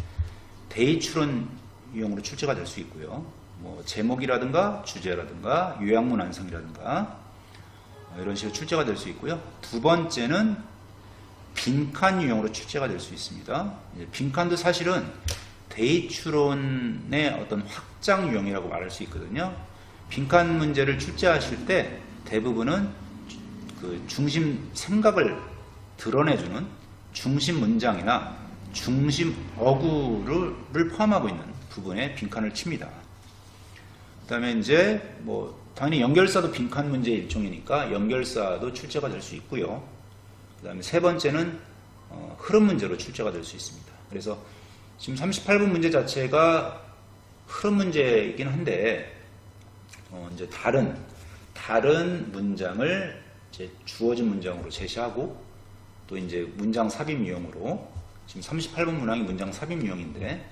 대의 추론 유형으로 출제가 될 수 있고요. 뭐 제목이라든가 주제라든가 요약문 완성이라든가 이런 식으로 출제가 될 수 있고요. 두 번째는 빈칸 유형으로 출제가 될 수 있습니다. 빈칸도 사실은 대의 추론의 어떤 확장 유형이라고 말할 수 있거든요. 빈칸 문제를 출제하실 때 대부분은 그 중심 생각을 드러내주는 중심 문장이나 중심 어구를 포함하고 있는 부분에 빈칸을 칩니다. 그 다음에 이제 뭐 당연히 연결사도 빈칸 문제의 일종이니까 연결사도 출제가 될 수 있고요. 그 다음에 세 번째는 흐름 문제로 출제가 될 수 있습니다. 그래서 지금 38번 문제 자체가 흐름 문제이긴 한데 이제 다른 문장을 이제 주어진 문장으로 제시하고, 또 이제 문장 삽입 유형으로, 지금 38번 문항이 문장 삽입 유형인데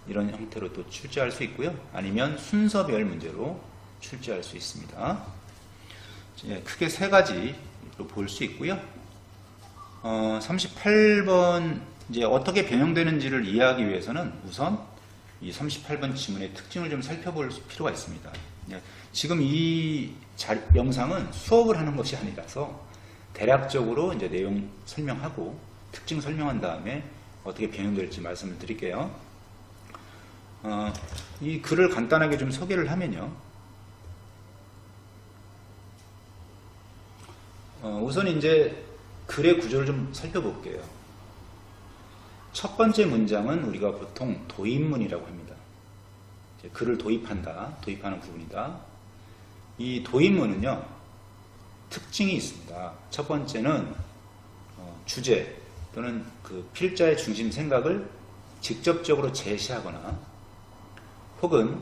이런 형태로 또 출제할 수 있고요. 아니면 순서별 문제로 출제할 수 있습니다. 크게 세 가지로 볼 수 있고요. 38번 이제 어떻게 변형되는지를 이해하기 위해서는 우선 이 38번 지문의 특징을 좀 살펴볼 필요가 있습니다. 지금 이 영상은 수업을 하는 것이 아니라서 대략적으로 이제 내용 설명하고 특징 설명한 다음에 어떻게 변형될지 말씀을 드릴게요. 이 글을 간단하게 좀 소개를 하면요. 우선 이제 글의 구조를 좀 살펴볼게요. 첫 번째 문장은 우리가 보통 도입문이라고 합니다. 글을 도입하는 부분이다. 이 도입문은요, 특징이 있습니다. 첫 번째는 주제 또는 그 필자의 중심 생각을 직접적으로 제시하거나 혹은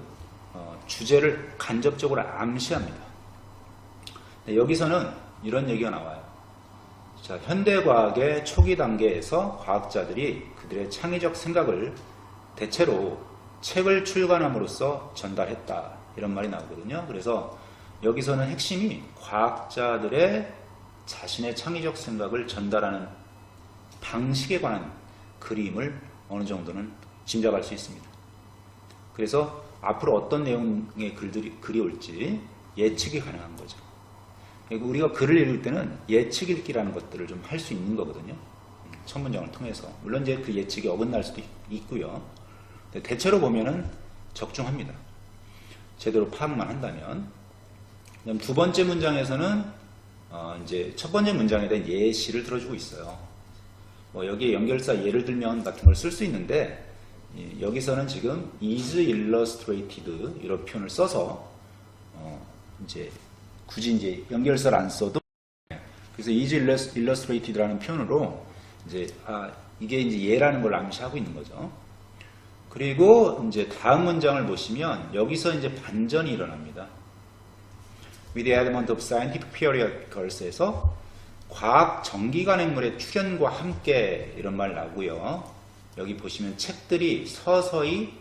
주제를 간접적으로 암시합니다. 여기서는 이런 얘기가 나와요. 자, 현대과학의 초기 단계에서 과학자들이 그들의 창의적 생각을 대체로 책을 출간함으로써 전달했다, 이런 말이 나오거든요. 그래서 여기서는 핵심이 과학자들의 자신의 창의적 생각을 전달하는 방식에 관한 그림을 어느 정도는 짐작할 수 있습니다. 그래서 앞으로 어떤 내용의 글이 올지 예측이 가능한 거죠. 우리가 글을 읽을 때는 예측 읽기라는 것들을 좀 할 수 있는 거거든요. 첫 문장을 통해서. 물론 이제 그 예측이 어긋날 수도 있고요. 대체로 보면은 적중합니다. 제대로 파악만 한다면. 그다음 두 번째 문장에서는 이제 첫 번째 문장에 대한 예시를 들어주고 있어요. 뭐 여기에 연결사 예를 들면 같은 걸 쓸 수 있는데, 여기서는 지금 is illustrated 이런 표현을 써서 이제 굳이 이제 연결사를 안 써도, 그래서 is illustrated라는 표현으로 이제 이게 이제 예라는 걸 암시하고 있는 거죠. 그리고 이제 다음 문장을 보시면 여기서 이제 반전이 일어납니다. With the advent of scientific periodicals에서 과학 정기간행물의 출현과 함께, 이런 말 나오고요. 여기 보시면 책들이 서서히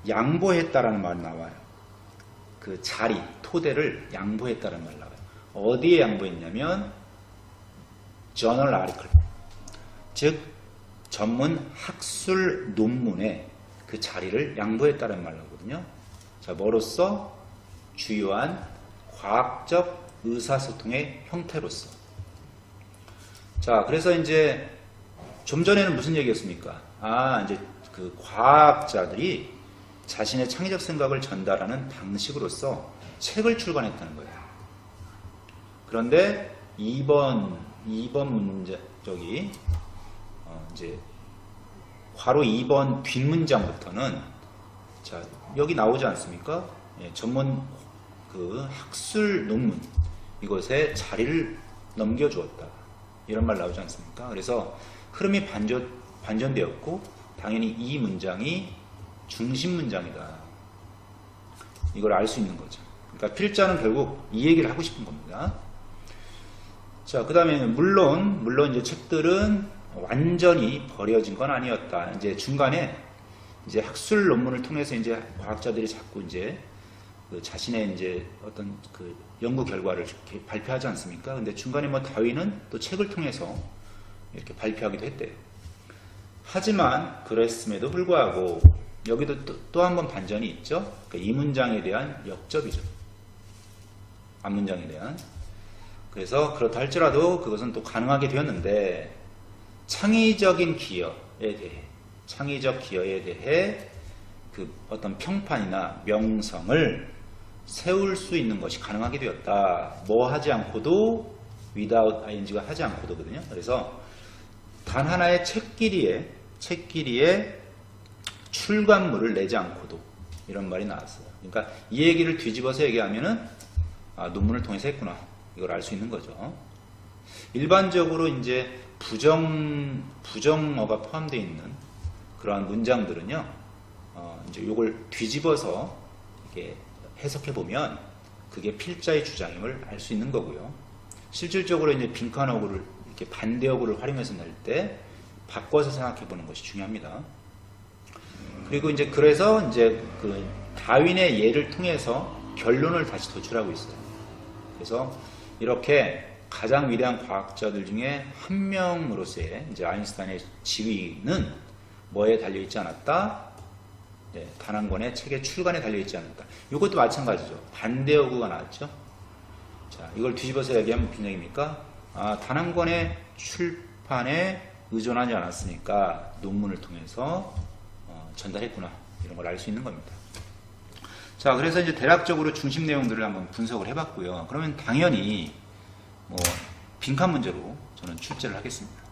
양보했다라는 말이 나와요. 그 자리, 토대를 양보했다라는 말이 나와요. 어디에 양보했냐면 journal article, 즉 전문 학술 논문에 그 자리를 양보했다는 말 나오거든요. 자, 뭐로써? 주요한 과학적 의사소통의 형태로서. 자, 그래서 이제 좀 전에는 무슨 얘기였습니까? 이제 그 과학자들이 자신의 창의적 생각을 전달하는 방식으로서 책을 출간했다는 거예요. 그런데 2번 문제, 이제 괄호 2번 뒷문장부터는, 자, 여기 나오지 않습니까? 전문 그 학술 논문, 이것에 자리를 넘겨주었다, 이런 말 나오지 않습니까? 그래서 흐름이 반전되었고, 당연히 이 문장이 중심 문장이다, 이걸 알 수 있는 거죠. 그러니까 필자는 결국 이 얘기를 하고 싶은 겁니다. 자, 그 다음에 물론 이제 책들은 완전히 버려진 건 아니었다. 이제 중간에 이제 학술 논문을 통해서 이제 과학자들이 자꾸 이제 그 자신의 이제 어떤 그 연구 결과를 이렇게 발표하지 않습니까? 근데 중간에 뭐 다윈은 또 책을 통해서 이렇게 발표하기도 했대요. 하지만 그랬음에도 불구하고 여기도 또 한 번 반전이 있죠. 그러니까 이 문장에 대한 역접이죠. 앞 문장에 대한. 그래서 그렇다 할지라도 그것은 또 가능하게 되었는데 창의적인 창의적 기여에 대해 그 어떤 평판이나 명성을 세울 수 있는 것이 가능하게 되었다. 뭐 하지 않고도 without ing가 하지 않고도거든요. 그래서 단 하나의 책끼리에 출간물을 내지 않고도 이런 말이 나왔어요. 그러니까 이 얘기를 뒤집어서 얘기하면은 논문을 통해서 했구나. 이걸 알 수 있는 거죠. 일반적으로 이제 부정어가 포함되어 있는 그러한 문장들은요, 이제 이걸 뒤집어서 이렇게 해석해 보면 그게 필자의 주장임을 알 수 있는 거고요. 실질적으로 이제 빈칸어구를 이렇게 반대어구를 활용해서 낼 때 바꿔서 생각해 보는 것이 중요합니다. 그리고 이제 그래서 이제 그 다윈의 예를 통해서 결론을 다시 도출하고 있어요. 그래서 이렇게 가장 위대한 과학자들 중에 한 명으로서의 이제 아인슈타인의 지위는 뭐에 달려 있지 않았다? 네, 단 한 권의 책의 출간에 달려 있지 않았다. 이것도 마찬가지죠. 반대어구가 나왔죠. 자, 이걸 뒤집어서 얘기하면 무슨 얘기입니까? 단 한 권의 출판에 의존하지 않았으니까 논문을 통해서 전달했구나. 이런 걸 알 수 있는 겁니다. 자, 그래서 이제 대략적으로 중심 내용들을 한번 분석을 해봤고요. 그러면 당연히 뭐 빈칸 문제로 저는 출제를 하겠습니다.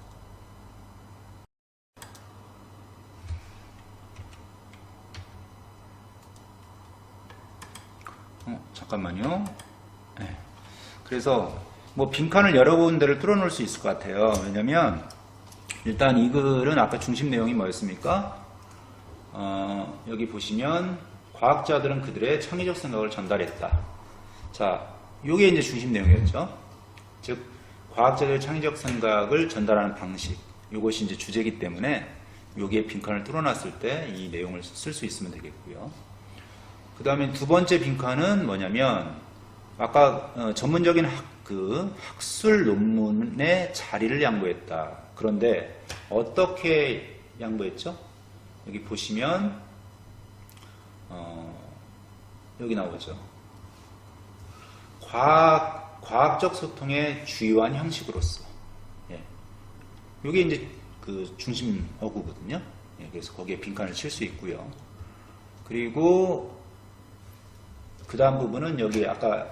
잠깐만요. 네. 그래서 뭐 빈칸을 여러 군데를 뚫어놓을 수 있을 것 같아요. 왜냐면 일단 이 글은 아까 중심 내용이 뭐였습니까? 여기 보시면 과학자들은 그들의 창의적 생각을 전달했다. 자, 요게 이제 중심 내용이었죠. 즉, 과학자들의 창의적 생각을 전달하는 방식. 요것이 이제 주제이기 때문에 여기에 빈칸을 뚫어놨을 때 이 내용을 쓸 수 있으면 되겠고요. 그 다음에 두 번째 빈칸은 뭐냐면 아까 전문적인 학술 논문의 자리를 양보했다. 그런데 어떻게 양보했죠? 여기 보시면 여기 나오죠. 과학적 소통의 주요한 형식으로서. 예. 이게 이제 그 중심 어구거든요. 예, 그래서 거기에 빈칸을 칠 수 있고요. 그리고 그 다음 부분은 여기 아까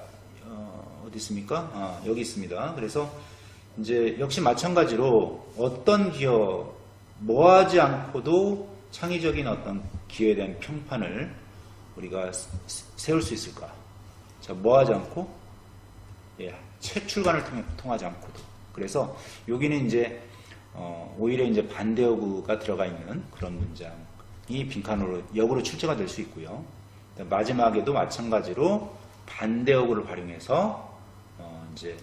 어디 있습니까? 여기 있습니다. 그래서 이제 역시 마찬가지로 어떤 기업, 뭐 하지 않고도 창의적인 어떤 기회에 대한 평판을 우리가 세울 수 있을까? 자, 뭐 하지 않고? 예, 책 출간을 통하지 않고도. 그래서 여기는 이제 오히려 이제 반대어구가 들어가 있는 그런 문장이 빈칸으로 역으로 출제가 될 수 있고요. 마지막에도 마찬가지로 반대어구를 활용해서 이제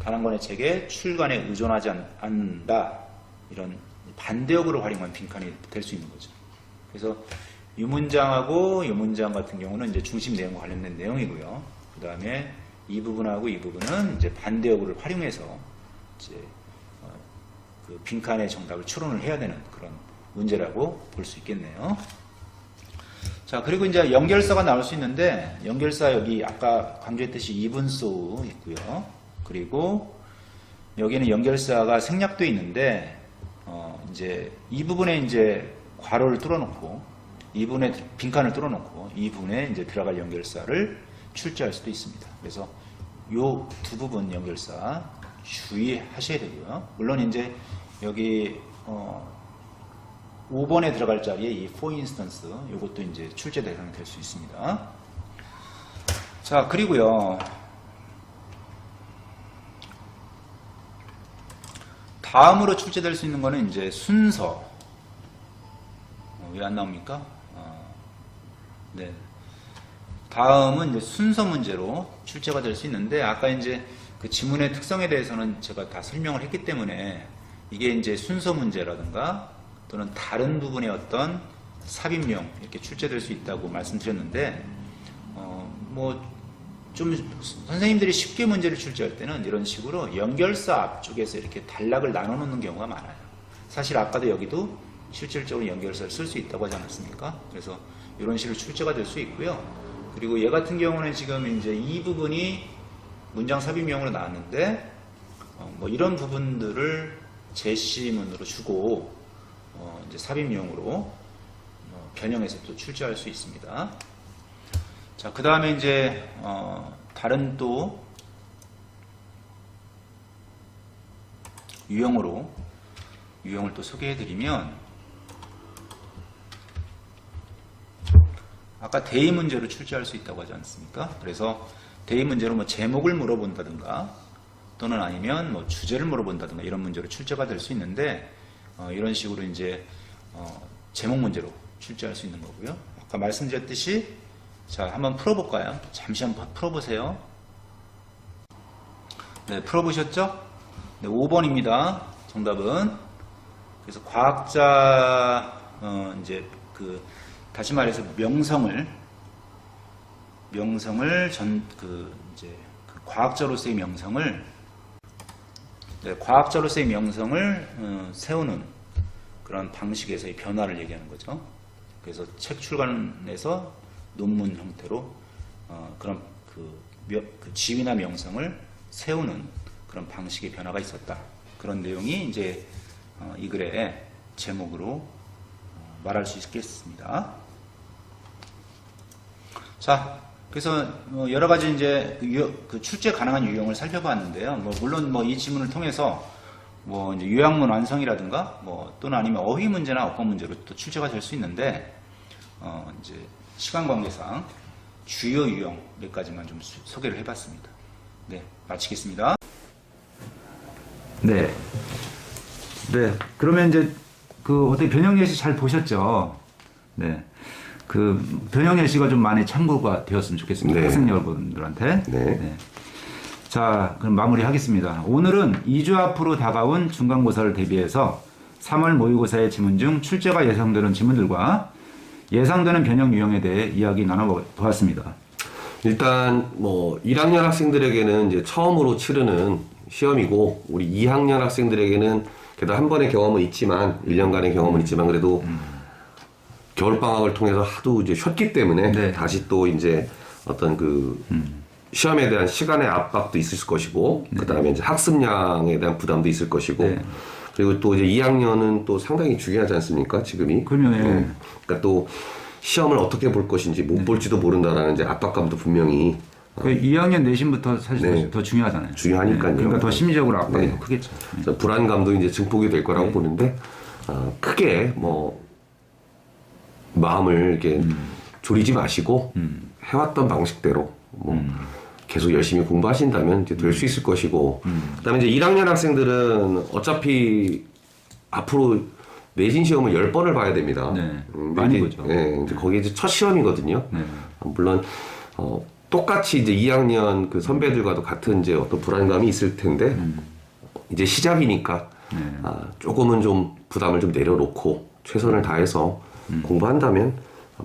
단 한 권의 책에 출간에 의존하지 않는다. 이런 반대어구를 활용한 빈칸이 될 수 있는 거죠. 그래서 이 문장하고 이 문장 같은 경우는 이제 중심 내용과 관련된 내용이고요. 그 다음에 이 부분하고 이 부분은 이제 반대어구를 활용해서 이제 그 빈칸의 정답을 추론을 해야 되는 그런 문제라고 볼 수 있겠네요. 자, 그리고 이제 연결사가 나올 수 있는데, 연결사 여기 아까 강조했듯이 이분소 있고요. 그리고 여기는 연결사가 생략되어 있는데, 이제 이 부분에 이제 괄호를 뚫어놓고, 이 부분에 빈칸을 뚫어놓고, 이 부분에 이제 들어갈 연결사를 출제할 수도 있습니다. 그래서 요 두 부분 연결사 주의하셔야 되고요. 물론 이제 여기 5번에 들어갈 자리에 이 for instance 이것도 이제 출제 대상이 될 수 있습니다. 자, 그리고요. 다음으로 출제될 수 있는 거는 이제 순서. 왜 안 나옵니까? 네. 다음은 이제 순서 문제로 출제가 될 수 있는데, 아까 이제 그 지문의 특성에 대해서는 제가 다 설명을 했기 때문에 이게 이제 순서 문제라든가 또는 다른 부분의 어떤 삽입용 이렇게 출제될 수 있다고 말씀드렸는데 뭐 좀 선생님들이 쉽게 문제를 출제할 때는 이런 식으로 연결사 앞쪽에서 이렇게 단락을 나눠 놓는 경우가 많아요. 사실 아까도 여기도 실질적으로 연결사를 쓸 수 있다고 하지 않았습니까? 그래서 이런 식으로 출제가 될 수 있고요. 그리고 얘 같은 경우는 지금 이제 이 부분이 문장 삽입용으로 나왔는데 뭐 이런 부분들을 제시문으로 주고 이제 삽입용으로 변형해서 또 출제할 수 있습니다. 자, 그 다음에 이제 다른 또 유형을 또 소개해드리면 아까 대의 문제로 출제할 수 있다고 하지 않습니까? 그래서 대의 문제로 뭐 제목을 물어본다든가 또는 아니면 뭐 주제를 물어본다든가 이런 문제로 출제가 될 수 있는데 이런 식으로 이제 제목 문제로 출제할 수 있는 거고요. 아까 말씀드렸듯이 자, 한번 풀어볼까요? 잠시 한번 풀어보세요. 네, 풀어보셨죠? 네, 5번입니다. 정답은. 그래서 과학자, 이제 다시 말해서 과학자로서의 명성을 세우는 그런 방식에서의 변화를 얘기하는 거죠. 그래서 책 출간에서 논문 형태로 그런 그 지위나 명성을 세우는 그런 방식의 변화가 있었다. 그런 내용이 이제 이 글의 제목으로 말할 수 있겠습니다. 자, 그래서 여러 가지 이제 그 출제 가능한 유형을 살펴봤는데요. 뭐 물론 뭐 이 지문을 통해서 뭐 이제 요약문 완성이라든가 뭐 또는 아니면 어휘 문제나 어법 문제로 또 출제가 될 수 있는데 이제 시간 관계상 주요 유형 몇 가지만 좀 소개를 해봤습니다. 네, 마치겠습니다. 네. 그러면 이제 어떻게 변형 예시 잘 보셨죠? 네. 변형 예시가 좀 많이 참고가 되었으면 좋겠습니다. 네. 학생 여러분들한테. 네. 자, 그럼 마무리하겠습니다. 오늘은 2주 앞으로 다가온 중간고사를 대비해서 3월 모의고사의 지문 중 출제가 예상되는 지문들과 예상되는 변형 유형에 대해 이야기 나눠보았습니다. 일단 뭐 1학년 학생들에게는 이제 처음으로 치르는 시험이고 우리 2학년 학생들에게는 그래도 한 번의 경험은 있지만 1년간의 경험은 있지만 그래도 겨울방학을 통해서 하도 이제 쉬었기 때문에 네. 다시 또 이제 어떤 시험에 대한 시간의 압박도 있을 것이고 그 다음에 이제 학습량에 대한 부담도 있을 것이고 네. 그리고 또 이제 2학년은 또 상당히 중요하지 않습니까? 지금이. 그럼요. 예. 그러니까 또 시험을 어떻게 볼 것인지 못 볼지도 모른다라는 이제 압박감도 분명히 2학년 내신부터 사실 네. 더 중요하잖아요. 중요하니까요. 그러니까 더 심리적으로 압박이 네. 더 크겠죠. 그래서 불안감도 이제 증폭이 될 거라고 보는데 크게 뭐 마음을 이렇게 졸이지 마시고 해왔던 방식대로 뭐 계속 열심히 공부하신다면 이제 될 수 있을 것이고 그다음에 이제 1학년 학생들은 어차피 앞으로 내신 시험을 10번을 봐야 됩니다. 네. 많이 보죠. 네, 이제 거기 이제 첫 시험이거든요. 네. 물론 똑같이 이제 2학년 그 선배들과도 같은 이제 어떤 불안감이 있을 텐데 이제 시작이니까 조금은 좀 부담을 좀 내려놓고 최선을 다해서 공부한다면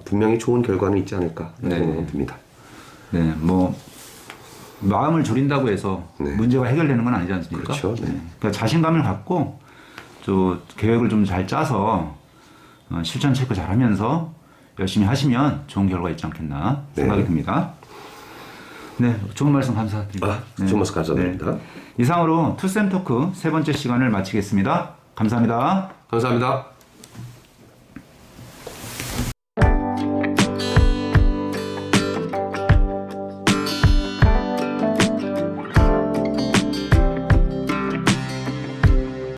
분명히 좋은 결과는 있지 않을까 생각이 듭니다. 네, 뭐 마음을 졸인다고 해서 네. 문제가 해결되는 건 아니지 않습니까? 그렇죠. 네. 그러니까 자신감을 갖고 또 계획을 좀 잘 짜서 실전 체크 잘 하면서 열심히 하시면 좋은 결과가 있지 않겠나 생각이 듭니다. 네, 좋은 말씀 감사드립니다. 좋은 말씀 감사드립니다. 네. 이상으로 투쌤 토크 세 번째 시간을 마치겠습니다. 감사합니다. 감사합니다.